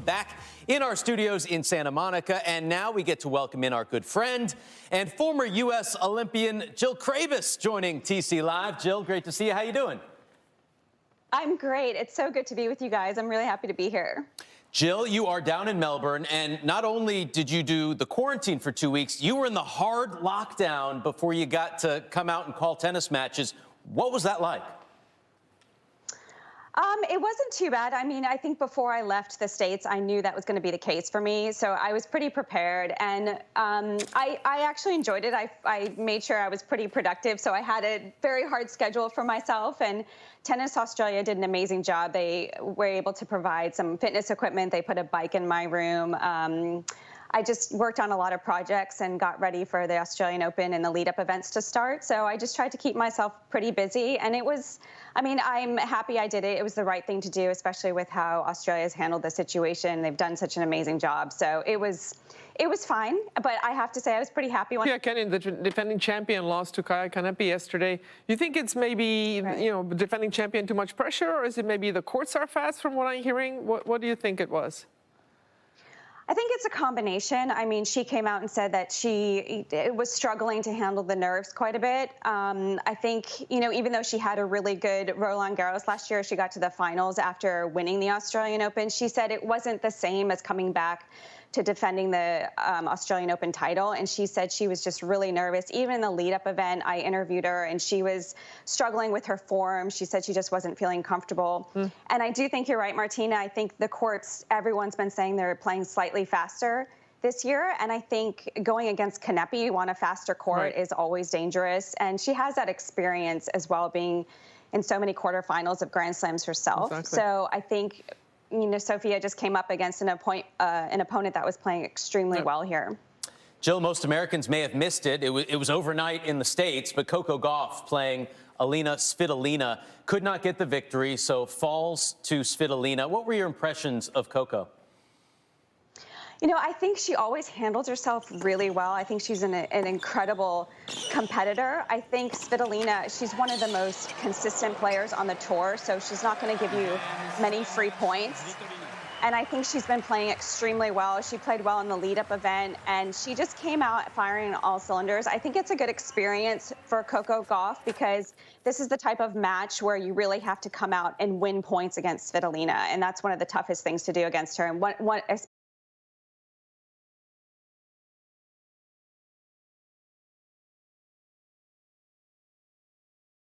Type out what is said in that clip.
back in our studios in Santa Monica. And now we get to welcome in our good friend and former U.S. Olympian Jill Craybas joining TC Live. Jill, great to see you. How you doing? I'm great. It's so good to be with you guys. I'm really happy to be here. Jill, you are down in Melbourne, and not only did you do the quarantine for 2 weeks, you were in the hard lockdown before you got to come out and call tennis matches. What was that like? It wasn't too bad. I mean, I think before I left the States, I knew that was going to be the case for me. So I was pretty prepared, and I actually enjoyed it. I made sure I was pretty productive. So I had a very hard schedule for myself, and Tennis Australia did an amazing job. They were able to provide some fitness equipment. They put a bike in my room. I just worked on a lot of projects and got ready for the Australian Open and the lead-up events to start. So I just tried to keep myself pretty busy. And it was, I mean, I'm happy I did it. It was the right thing to do, especially with how Australia's handled the situation. They've done such an amazing job. So it was fine. But I have to say, I was pretty happy when... Yeah, KENIN, the defending champion, lost to KANEP yesterday. You think it's maybe, Right. you know, defending champion too much pressure, or is it maybe the courts are fast from what I'm hearing? What do you think it was? I think it's a combination. I mean, she came out and said that she was struggling to handle the nerves quite a bit. I think, you know, even though she had a really good Roland Garros last year, she got to the finals after winning the Australian Open. She said it wasn't the same as coming back to defending the Australian Open title. And she said she was just really nervous. Even in the lead-up event, I interviewed her, and she was struggling with her form. She said she just wasn't feeling comfortable. And I do think you're right, Martina. I think the courts, everyone's been saying they're playing slightly faster this year. And I think going against KANEP on a faster court is always dangerous. And she has that experience as well, being in so many quarterfinals of Grand Slams herself. Exactly. So I think, you know, Sophia just came up against an opponent that was playing extremely well here. Jill, most Americans may have missed it. It was overnight in the States, but Coco Gauff playing Alina Svitolina could not get the victory, so falls to Svitolina. What were your impressions of Coco? You know, I think she always handles herself really well. I think she's an incredible competitor. I think Svitolina, she's one of the most consistent players on the tour, so she's not going to give you many free points. And I think she's been playing extremely well. She played well in the lead-up event, and she just came out firing on all cylinders. I think it's a good experience for Coco Gauff because this is the type of match where you really have to come out and win points against Svitolina, and that's one of the toughest things to do against her. And